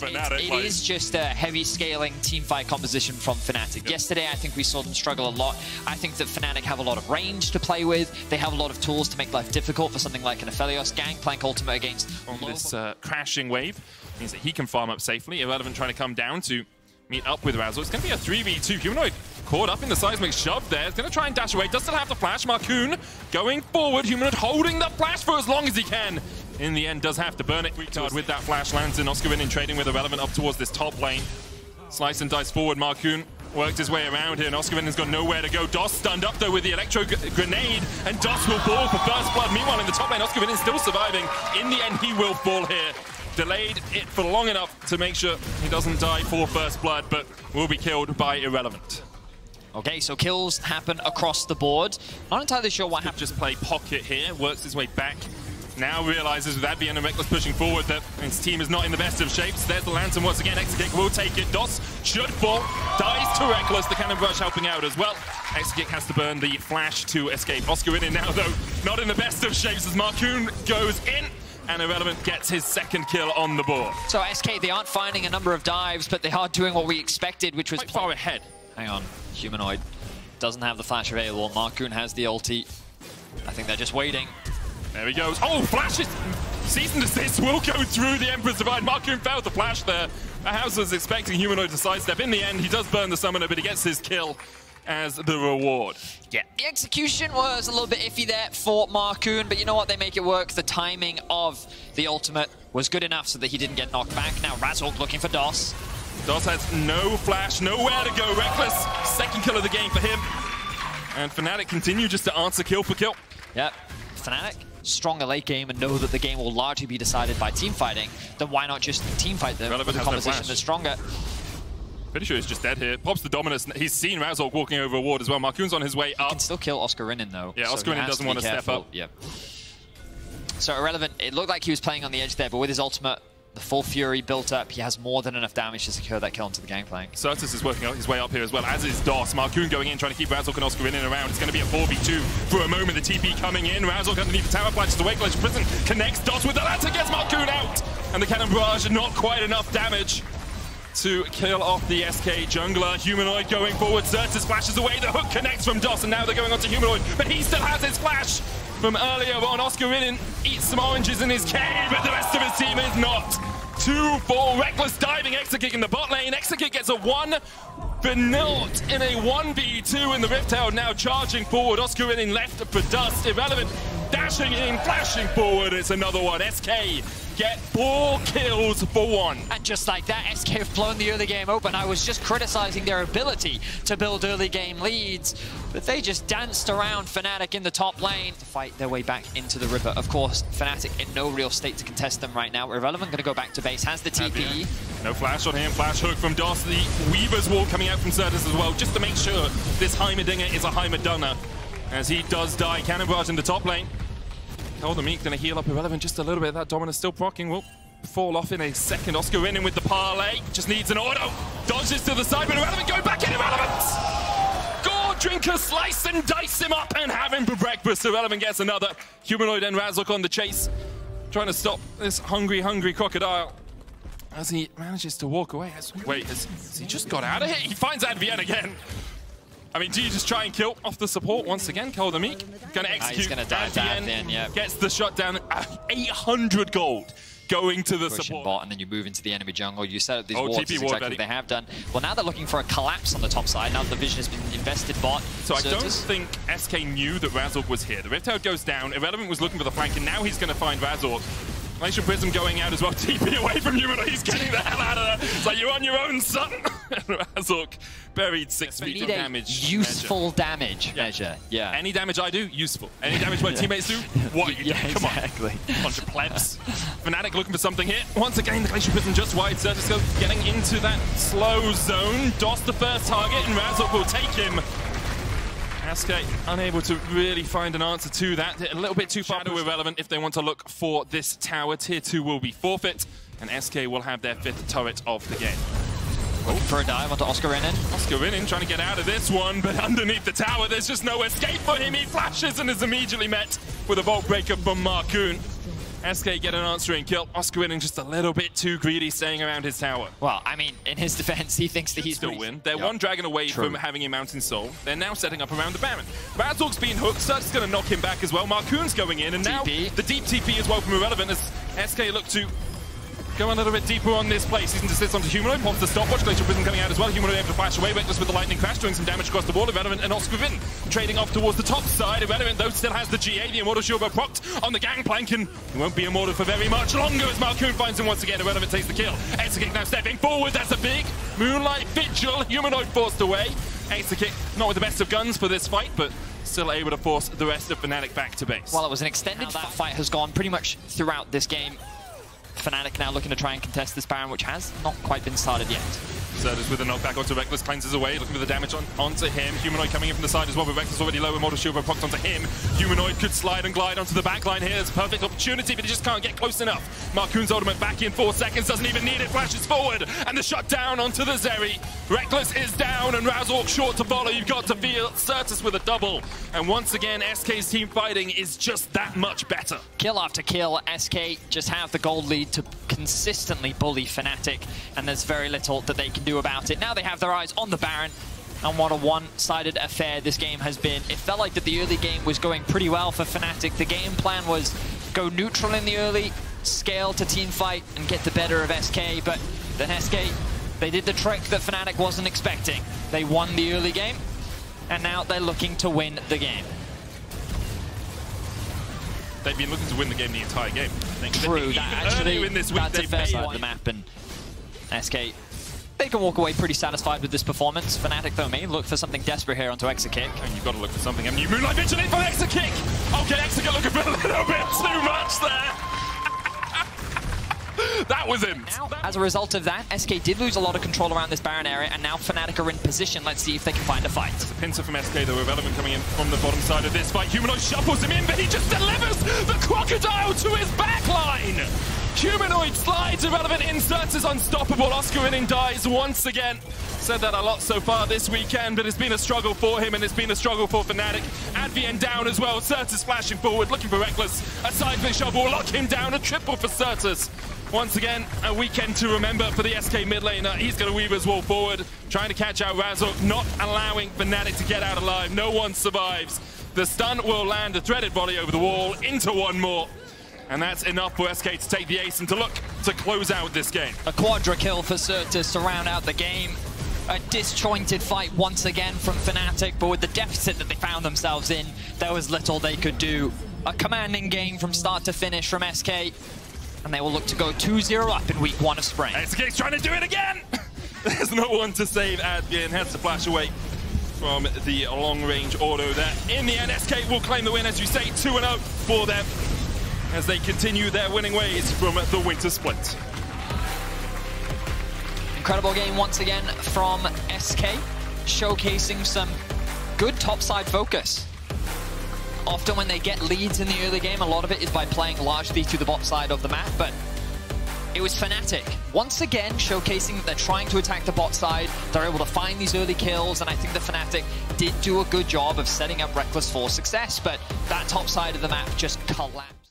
Fnatic. It is just a heavy scaling teamfight composition from Fnatic. Yep. Yesterday, I think we saw them struggle a lot. I think that Fnatic have a lot of range to play with. They have a lot of tools to make life difficult for something like an Aphelios. Gangplank ultimate against this crashing wave means that he can farm up safely. Irrelevant trying to come down to meet up with Razork. It's going to be a 3v2. Humanoid caught up in the seismic shove there. It's going to try and dash away. Does still have the flash. Markoon going forward. Humanoid holding the flash for as long as he can. In the end, does have to burn it. Retard with that flash lands in. OScarinin trading with Irrelevant up towards this top lane. Slice and dice forward. Markoon worked his way around here, and OScarinin's got nowhere to go. Doss stunned up though with the electro grenade, and Doss will fall for first blood. Meanwhile, in the top lane, OScarinin still surviving. In the end, he will fall here. Delayed it for long enough to make sure he doesn't die for first blood, but will be killed by Irrelevant. Okay, so kills happen across the board. Not entirely sure what happened. Just play pocket here, works his way back. Now realizes with Advienne and Rekkles pushing forward that his team is not in the best of shapes. There's the lantern once again. Exakick will take it. Doss should fall. Dies to Rekkles. The cannon rush helping out as well. Exakick has to burn the flash to escape. OScarinin now, though, not in the best of shapes as Markoon goes in. And Irrelevant gets his second kill on the board. So SK, they aren't finding a number of dives, but they are doing what we expected, which was quite far ahead. Hang on, Humanoid doesn't have the flash available. Markoon has the ulti. I think they're just waiting. There he goes. Oh, flashes! Season Desist will go through the Emperor's Divide. Markoon failed the flash there. House was expecting Humanoid to sidestep. In the end, he does burn the summoner, but he gets his kill as the reward. Yeah, the execution was a little bit iffy there for Markoon, but you know what? They make it work. The timing of the ultimate was good enough so that he didn't get knocked back. Now Razork looking for Doss. Doss has no flash, nowhere to go. Rekkles, second kill of the game for him. And Fnatic continue just to answer kill for kill. Yep, Fnatic, stronger late game and know that the game will largely be decided by team fighting, then why not just team fight them with a composition that's stronger? Pretty sure he's just dead here. Pops the Dominus. He's seen Razork walking over a ward as well. Markoon's on his way up. He can still kill OScarinin though. Yeah, OScarinin doesn't want to step up. Yep. So Irrelevant, it looked like he was playing on the edge there, but with his ultimate, the full fury built up, he has more than enough damage to secure that kill onto the Gangplank. Sertuss is working his way up here as well, as is Doss. Markoon going in, trying to keep Razork and OScarinin around. It's going to be a 4v2 for a moment. The TP coming in. Razork underneath the tower, flashes away. Glitch Prison connects Doss with the lantern, gets Markoon out. And the cannon barrage, not quite enough damage to kill off the SK jungler. Humanoid going forward. Sertuss flashes away. The hook connects from Doss, and now they're going on to Humanoid. But he still has his flash from earlier on. OScarinin eats some oranges in his cave, but the rest of his team is not. 2 for Rekkles diving. Exakick in the bot lane. Exakick gets a 1-0 in a 1v2 in the Rift Tower. Now charging forward. OScarinin left for Dust. Irrelevant dashing in, flashing forward. It's another one. SK get 4 kills for 1. And just like that, SK have blown the early game open. I was just criticizing their ability to build early game leads, but they just danced around Fnatic in the top lane to fight their way back into the river. Of course, Fnatic in no real state to contest them right now. Irrelevant going to go back to base, has the TP. No flash on him, flash hook from Doss. The Weaver's Wall coming out from Sertuss as well, just to make sure this Heimerdinger is a Heimerdinger. As he does die, cannon barrage in the top lane. The Meek going to heal up Irrelevant just a little bit. That Dominus still proccing, will fall off in a second. OScarinin with the parlay, just needs an auto. Dodges to the side, but Irrelevant going back in. Irrelevant! Gore Drinker slice and dice him up and have him for breakfast. Irrelevant gets another. Humanoid and Razork on the chase, trying to stop this hungry crocodile as he manages to walk away. Wait, has he just got out of here? He finds Advienne again. I mean, do you just try and kill off the support once again? Meek gonna execute. He's gonna die to Advienne, yeah. Gets the shutdown. 800 gold going to the support. Bot, and then you move into the enemy jungle. You set up these wards, exactly what they have done. Well, now they're looking for a collapse on the top side. Now the vision has been invested bot. So I don't think SK knew that Razork was here. The Rift Tower goes down. Irrelevant was looking for the flank, and now he's gonna find Razork. Glacial Prism going out as well. TP away from Humanoid. He's getting the hell out of there. It's like, you're on your own, son. Razork buried 6 feet of damage. Useful damage measure. Yeah. Any damage I do, useful. Any damage my teammates do, what you do. Come exactly. On. Bunch of plebs. Fnatic looking for something here. Once again, the Glacial Prism just wide. Sertuss getting into that slow zone. Doss the first target, and Razork will take him. SK unable to really find an answer to that. A little bit too far Irrelevant if they want to look for this tower. Tier 2 will be forfeit, and SK will have their 5th turret of the game. Oh, for a dive onto OScarinin. OScarinin trying to get out of this one, but underneath the tower, there's just no escape for him. He flashes and is immediately met with a Vault Breaker from Markoon. SK get an answering kill. OScarinin just a little bit too greedy, staying around his tower. Well, I mean, in his defense, he thinks that he's still win. They're one dragon away from having a Mountain Soul. They're now setting up around the Baron. Razork's being hooked. Sertuss is going to knock him back as well. Markoon's going in, and now the deep TP as well from Irrelevant as SK look to go a little bit deeper on this play. Season desist onto Humanoid, pops the stopwatch. Glacial Prism coming out as well. Humanoid able to flash away. Rekkles with the lightning crash, doing some damage across the board. Irrelevant and OScarinin trading off towards the top side. Irrelevant, though, still has the GA. The Immortal Shield procced on the Gangplank, and he won't be immortal for very much longer as Markoon finds him once again. Irrelevant takes the kill. Exakick now stepping forward. That's a big Moonlight Vigil. Humanoid forced away. Exakick not with the best of guns for this fight, but still able to force the rest of Fnatic back to base. Well, it was an extended fight has gone pretty much throughout this game. Fnatic now looking to try and contest this Baron, which has not quite been started yet. Sertuss with a knockback onto Rekkles, cleanses away, looking for the damage onto him. Humanoid coming in from the side as well, but Rekkles already low, Immortal Shield procced onto him. Humanoid could slide and glide onto the backline here. It's a perfect opportunity, but he just can't get close enough. Markoon's ultimate back in 4 seconds, doesn't even need it, flashes forward, and the shutdown onto the Zeri. Rekkles is down, and Razork short to follow. You've got to feel Sertuss with a double. And once again, SK's team fighting is just that much better. Kill after kill, SK just have the gold lead to consistently bully Fnatic, and there's very little that they can do about it. Now they have their eyes on the Baron, and what a one-sided affair this game has been. It felt like that the early game was going pretty well for Fnatic. The game plan was go neutral in the early, scale to team fight, and get the better of SK, but then SK, they did the trick that Fnatic wasn't expecting. They won the early game, and now they're looking to win the game. They've been looking to win the game the entire game. True, that actually, in this week, that's a fair side of the map, and SK, they can walk away pretty satisfied with this performance. Fnatic, though, may look for something desperate here onto Exakick. And you've got to look for something, haven't you? Moonlight Vigil in for Exakick! Okay, Exakick looking for a little bit too much there. That was him. Now, as a result of that, SK did lose a lot of control around this Baron area, and now Fnatic are in position. Let's see if they can find a fight. It's a pincer from SK, though. Irrelevant coming in from the bottom side of this fight. Humanoid shuffles him in, but he just delivers the crocodile to his backline. Humanoid slides. Irrelevant inserts is unstoppable. OScarinin dies once again. Said that a lot so far this weekend, but it's been a struggle for him, and it's been a struggle for Fnatic. Advienne down as well. Sertuss flashing forward, looking for Rekkles. A side flick shove will lock him down. A triple for Sertuss. Once again, a weekend to remember for the SK mid laner. He's going to weave his wall forward, trying to catch out Razork, not allowing Fnatic to get out alive. No one survives. The stun will land a threaded body over the wall into one more. And that's enough for SK to take the ace and to look to close out this game. A quadra kill for Sertuss to round out the game. A disjointed fight once again from Fnatic, but with the deficit that they found themselves in, there was little they could do. A commanding game from start to finish from SK. And they will look to go 2-0 up in week 1 of spring. Exakick's trying to do it again! There's no one to save Advienne, has to flash away from the long-range auto there. In the end, SK will claim the win, as you say, 2-0 for them, as they continue their winning ways from the winter split. Incredible game once again from SK, showcasing some good topside focus. Often when they get leads in the early game, a lot of it is by playing largely to the bot side of the map, but it was Fnatic once again showcasing that they're trying to attack the bot side. They're able to find these early kills, and I think the Fnatic did do a good job of setting up Rekkles for success, but that top side of the map just collapsed.